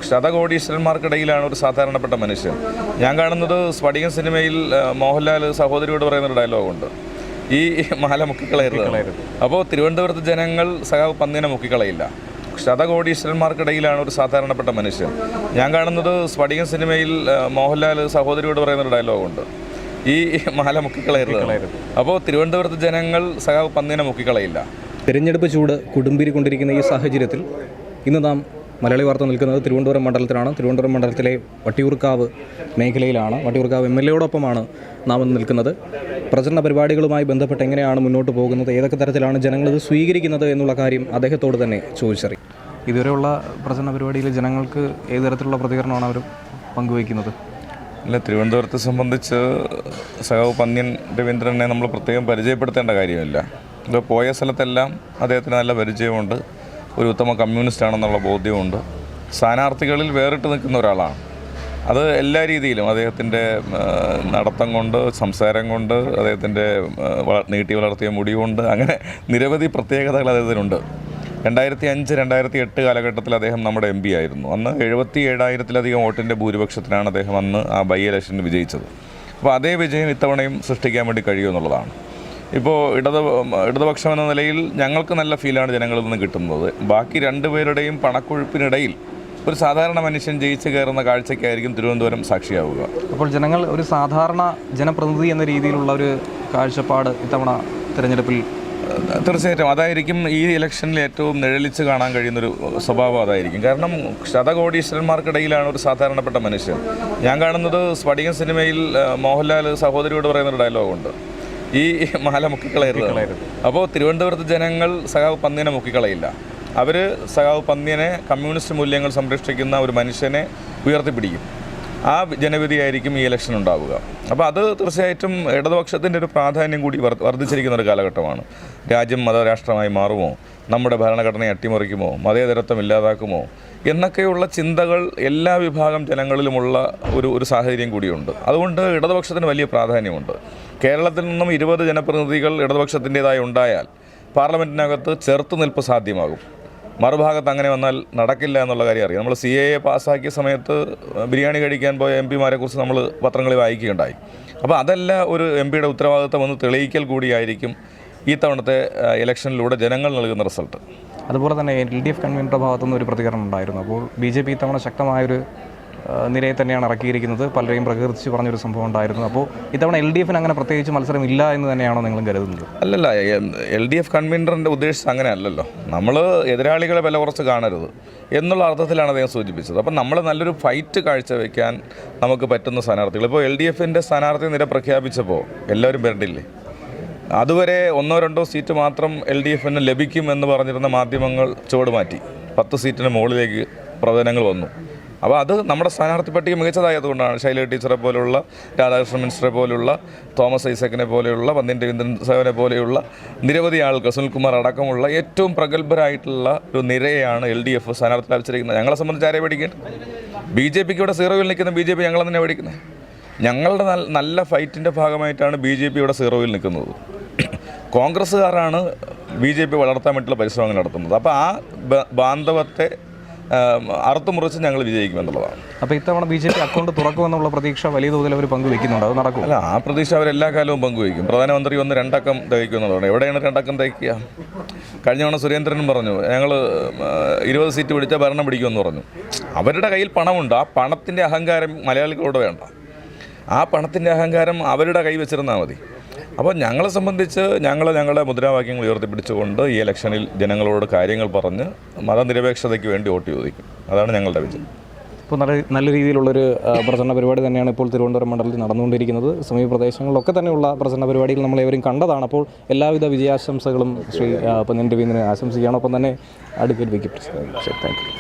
ശതകോടീശ്വരന്മാർക്കിടയിലാണ് ഒരു സാധാരണപ്പെട്ട മനുഷ്യൻ. ഞാൻ കാണുന്നത് സ്ഫടികം സിനിമയിൽ മോഹൻലാൽ സഹോദരിയോട് പറയുന്നൊരു ഡയലോഗുണ്ട്, ഈ മാല മുക്കിക്കളയരുത്. അപ്പോൾ തിരുവനന്തപുരത്ത് ജനങ്ങൾ സഖാവ് പന്നിനെ മുക്കിക്കളയില്ല. ശതകോടീശ്വരന്മാർക്കിടയിലാണ് ഒരു സാധാരണപ്പെട്ട മനുഷ്യൻ. ഞാൻ കാണുന്നത് സ്ഫടികം സിനിമയിൽ മോഹൻലാൽ സഹോദരിയോട് പറയുന്നൊരു ഡയലോഗുണ്ട്, ഈ മാല മുക്കിക്കളയരുത്. അപ്പോൾ തിരുവനന്തപുരത്ത് ജനങ്ങൾ സഖാവ് പന്നിനെ മുക്കിക്കളയില്ല. തിരഞ്ഞെടുപ്പ് ചൂട് കൊടുമ്പിരിക്കൊണ്ടിരിക്കുന്ന ഈ സാഹചര്യത്തിൽ ഇന്ന് നാം മലയാളി വാർത്ത നിൽക്കുന്നത് തിരുവനന്തപുരം മണ്ഡലത്തിലാണ്. തിരുവനന്തപുരം മണ്ഡലത്തിലെ വട്ടിയൂർക്കാവ് മേഖലയിലാണ്. വട്ടിയൂർക്കാവ് MLA നാം ഇന്ന് നിൽക്കുന്നത്. പ്രചരണ പരിപാടികളുമായി ബന്ധപ്പെട്ട് എങ്ങനെയാണ് മുന്നോട്ട് പോകുന്നത്, ഏതൊക്കെ തരത്തിലാണ് ജനങ്ങളിത് സ്വീകരിക്കുന്നത് എന്നുള്ള കാര്യം അദ്ദേഹത്തോട് തന്നെ ചോദിച്ചറിയും. ഇതുവരെയുള്ള പ്രചരണ പരിപാടിയിൽ ജനങ്ങൾക്ക് ഏത് തരത്തിലുള്ള പ്രതികരണമാണ് അവർ പങ്കുവയ്ക്കുന്നത്? അല്ല, തിരുവനന്തപുരത്തെ സംബന്ധിച്ച് സഖാവ് പന്ന്യൻ രവീന്ദ്രനെ നമ്മൾ പ്രത്യേകം പരിചയപ്പെടുത്തേണ്ട കാര്യമില്ല. ഇത് പോയ സ്ഥലത്തെല്ലാം അദ്ദേഹത്തിന് നല്ല പരിചയമുണ്ട്, ഒരു ഉത്തമ കമ്മ്യൂണിസ്റ്റാണെന്നുള്ള ബോധ്യമുണ്ട്. സ്ഥാനാർത്ഥികളിൽ വേറിട്ട് നിൽക്കുന്ന ഒരാളാണ്. അത് എല്ലാ രീതിയിലും അദ്ദേഹത്തിൻ്റെ നടത്തം കൊണ്ട്, സംസാരം കൊണ്ട്, അദ്ദേഹത്തിൻ്റെ നീട്ടി വളർത്തിയ മുടി കൊണ്ട്, അങ്ങനെ നിരവധി പ്രത്യേകതകൾ അദ്ദേഹത്തിനുണ്ട്. 2005, 2008 കാലഘട്ടത്തിൽ അദ്ദേഹം നമ്മുടെ MP ആയിരുന്നു. അന്ന് 77,000-ലധികം വോട്ടിൻ്റെ ഭൂരിപക്ഷത്തിനാണ് അദ്ദേഹം അന്ന് ആ ബൈ ഇലക്ഷനിൽ വിജയിച്ചത്. അപ്പോൾ അതേ വിജയം ഇത്തവണയും സൃഷ്ടിക്കാൻ വേണ്ടി കഴിയുമെന്നുള്ളതാണ്. ഇപ്പോൾ ഇടതുപക്ഷം എന്ന നിലയിൽ ഞങ്ങൾക്ക് നല്ല ഫീലാണ് ജനങ്ങളിൽ നിന്ന് കിട്ടുന്നത്. ബാക്കി രണ്ടുപേരുടെയും പണക്കൊഴുപ്പിനിടയിൽ ഒരു സാധാരണ മനുഷ്യൻ ജയിച്ച് കയറുന്ന കാഴ്ചയ്ക്കായിരിക്കും തിരുവനന്തപുരം സാക്ഷിയാവുക. അപ്പോൾ ജനങ്ങൾ ഒരു സാധാരണ ജനപ്രതിനിധി എന്ന രീതിയിലുള്ള ഒരു കാഴ്ചപ്പാട് ഇത്തവണ തിരഞ്ഞെടുപ്പിൽ തീർച്ചയായിട്ടും അതായിരിക്കും ഈ ഇലക്ഷനിൽ ഏറ്റവും നിഴലിച്ച് കാണാൻ കഴിയുന്നൊരു സ്വഭാവം അതായിരിക്കും. കാരണം ശതകോടീശ്വരന്മാർക്കിടയിലാണ് ഒരു സാധാരണപ്പെട്ട മനുഷ്യൻ. ഞാൻ കാണുന്നത് സ്ഫടികം സിനിമയിൽ മോഹൻലാൽ സഹോദരിയോട് പറയുന്നൊരു ഡയലോഗുണ്ട്, ഈ മാല മുക്കിക്കളയരുത്. അപ്പോൾ തിരുവനന്തപുരത്ത് ജനങ്ങൾ സഖാവ് പന്നിനെ മുക്കിക്കളയില്ല. അവർ സഖാവ് പന്ന്യനെ, കമ്മ്യൂണിസ്റ്റ് മൂല്യങ്ങൾ സംരക്ഷിക്കുന്ന ഒരു മനുഷ്യനെ ഉയർത്തിപ്പിടിക്കും. ആ ജനവിധിയായിരിക്കും ഈ ഇലക്ഷൻ ഉണ്ടാവുക. അപ്പോൾ അത് തീർച്ചയായിട്ടും ഇടതുപക്ഷത്തിൻ്റെ ഒരു പ്രാധാന്യം കൂടി വർദ്ധിച്ചിരിക്കുന്ന ഒരു കാലഘട്ടമാണ്. രാജ്യം മതരാഷ്ട്രമായി മാറുമോ, നമ്മുടെ ഭരണഘടനയെ അട്ടിമറിക്കുമോ, മതേതരത്വം ഇല്ലാതാക്കുമോ എന്നൊക്കെയുള്ള ചിന്തകൾ എല്ലാ വിഭാഗം ജനങ്ങളിലുമുള്ള ഒരു സാഹചര്യം കൂടിയുണ്ട്. അതുകൊണ്ട് ഇടതുപക്ഷത്തിന് വലിയ പ്രാധാന്യമുണ്ട്. കേരളത്തിൽ നിന്നും 20 ജനപ്രതിനിധികൾ ഇടതുപക്ഷത്തിൻ്റേതായി ഉണ്ടായാൽ പാർലമെൻറ്റിനകത്ത് ചെറുത്തുനിൽപ്പ് സാധ്യമാകും. മറുഭാഗത്ത് അങ്ങനെ വന്നാൽ നടക്കില്ല എന്നുള്ള കാര്യം അറിയാം. നമ്മൾ CAA പാസ്സാക്കിയ സമയത്ത് ബിരിയാണി കഴിക്കാൻ പോയ MP-മാരെ കുറിച്ച് നമ്മൾ പത്രങ്ങളിൽ വായിക്കുകയുണ്ടായി. അപ്പോൾ അതല്ല ഒരു MP-യുടെ ഉത്തരവാദിത്തം എന്ന് തെളിയിക്കൽ കൂടിയായിരിക്കും ഈ തവണത്തെ ഇലക്ഷനിലൂടെ ജനങ്ങൾ നൽകുന്ന റിസൾട്ട്. അതുപോലെ തന്നെ LDF കൺവീനറുടെ ഭാഗത്തുനിന്ന് ഒരു പ്രതികരണം ഉണ്ടായിരുന്നു. അപ്പോൾ BJP ഇത്തവണ ശക്തമായൊരു നിരയെ തന്നെയാണ് ഇറക്കിയിരിക്കുന്നത്. പലരെയും പ്രകീർത്തിച്ച് പറഞ്ഞൊരു സംഭവം ഉണ്ടായിരുന്നു. അപ്പോൾ ഇത്തവണ LDFന് അങ്ങനെ പ്രത്യേകിച്ച് മത്സരം ഇല്ല എന്ന് തന്നെയാണോ നിങ്ങളും കരുതുന്നത്? അല്ലല്ല, LDF കൺവീനറിൻ്റെ ഉദ്ദേശിച്ചത് അങ്ങനെ അല്ലല്ലോ. നമ്മൾ എതിരാളികളെ വില കുറച്ച് കാണരുത് എന്നുള്ള അർത്ഥത്തിലാണ് അദ്ദേഹം സൂചിപ്പിച്ചത്. അപ്പം നമ്മൾ നല്ലൊരു ഫൈറ്റ് കാഴ്ചവെക്കാൻ നമുക്ക് പറ്റുന്ന സ്ഥാനാർത്ഥികൾ, ഇപ്പോൾ LDFൻ്റെ സ്ഥാനാർത്ഥി നിര പ്രഖ്യാപിച്ചപ്പോൾ എല്ലാവരും വരണ്ടില്ലേ? അതുവരെ 1-2 സീറ്റ് മാത്രം LDFന് ലഭിക്കുമെന്ന് പറഞ്ഞിരുന്ന മാധ്യമങ്ങൾ ചുവട് മാറ്റി 10 സീറ്റിന് മുകളിലേക്ക് പ്രവചനങ്ങൾ വന്നു. അപ്പോൾ അത് നമ്മുടെ സ്ഥാനാർത്ഥി പട്ടിക മികച്ചതായതുകൊണ്ടാണ്. ശൈല ടീച്ചറെ പോലുള്ള, രാധാകൃഷ്ണൻ മിനിസ്റ്ററെ പോലുള്ള, തോമസ് ഐസക്കിനെ പോലെയുള്ള, പന്ന്യൻ രവീന്ദ്രൻ സാഹിബിനെ പോലെയുള്ള നിരവധി ആൾക്ക്, സുനിൽകുമാർ അടക്കമുള്ള ഏറ്റവും പ്രഗത്ഭരായിട്ടുള്ള ഒരു നിരയാണ് LDF സ്ഥാനാർത്ഥി ലഭിച്ചിരിക്കുന്നത്. ഞങ്ങളെ സംബന്ധിച്ച് ആരെ പഠിക്കേണ്ടത്? BJPക്ക് ഇവിടെ 0-ൽ നിൽക്കുന്ന BJP ഞങ്ങളെ തന്നെ പഠിക്കുന്നത്. ഞങ്ങളുടെ നല്ല ഫൈറ്റിൻ്റെ ഭാഗമായിട്ടാണ് BJP ഇവിടെ 0-ൽ നിൽക്കുന്നത്. കോൺഗ്രസ്സുകാരാണ് BJP വളർത്താൻ വേണ്ടിയുള്ള പരിശ്രമങ്ങൾ നടത്തുന്നത്. അപ്പോൾ ആ ബാന്ധവത്തെ അറുത്തുമുറിച്ച് ഞങ്ങൾ വിജയിക്കുമെന്നുള്ളതാണ്. അപ്പോൾ ഇത്തവണ BJP അക്കൗണ്ട് തുറക്കുമെന്നുള്ള പ്രതീക്ഷ വലിയ തോതിൽ അവർ പങ്കുവെക്കുന്നുണ്ട്. അത് നടക്കും? അല്ല, ആ പ്രതീക്ഷ അവരെല്ലാ കാലവും പങ്കുവയ്ക്കും. പ്രധാനമന്ത്രി 2 അക്കം തയ്ക്കുന്നുള്ളതാണ്. എവിടെയാണ് 2 അക്കം തയ്ക്കുക? കഴിഞ്ഞ തവണ സുരേന്ദ്രനും പറഞ്ഞു, ഞങ്ങൾ 20 സീറ്റ് പിടിച്ചാൽ ഭരണം പിടിക്കുമെന്ന് പറഞ്ഞു. അവരുടെ കയ്യിൽ പണമുണ്ട്. ആ പണത്തിൻ്റെ അഹങ്കാരം മലയാളികളോട് വേണ്ട. ആ പണത്തിൻ്റെ അഹങ്കാരം അവരുടെ കൈ വെച്ചിരുന്നാൽ മതി. അപ്പോൾ ഞങ്ങളെ സംബന്ധിച്ച് ഞങ്ങളുടെ മുദ്രാവാക്യങ്ങൾ ഉയർത്തിപ്പിടിച്ചുകൊണ്ട് ഈ ഇലക്ഷനിൽ ജനങ്ങളോട് കാര്യങ്ങൾ പറഞ്ഞ് മതനിരപേക്ഷതയ്ക്ക് വേണ്ടി വോട്ട് ചോദിക്കും. അതാണ് ഞങ്ങളുടെ വിജയം. ഇപ്പോൾ നല്ല രീതിയിലുള്ളൊരു പ്രചരണ പരിപാടി തന്നെയാണ് ഇപ്പോൾ തിരുവനന്തപുരം മണ്ഡലത്തിൽ നടന്നുകൊണ്ടിരിക്കുന്നത്. സമീപ പ്രദേശങ്ങളിലൊക്കെ തന്നെയുള്ള പ്രചരണ പരിപാടികൾ നമ്മളേവരും കണ്ടതാണ്. അപ്പോൾ എല്ലാവിധ വിജയാശംസകളും ശ്രീ പന്ന്യൻ രവീന്ദ്രനെ ആശംസിക്കുകയാണ്. ഒപ്പം തന്നെ advocate V K Prasad. Thank U.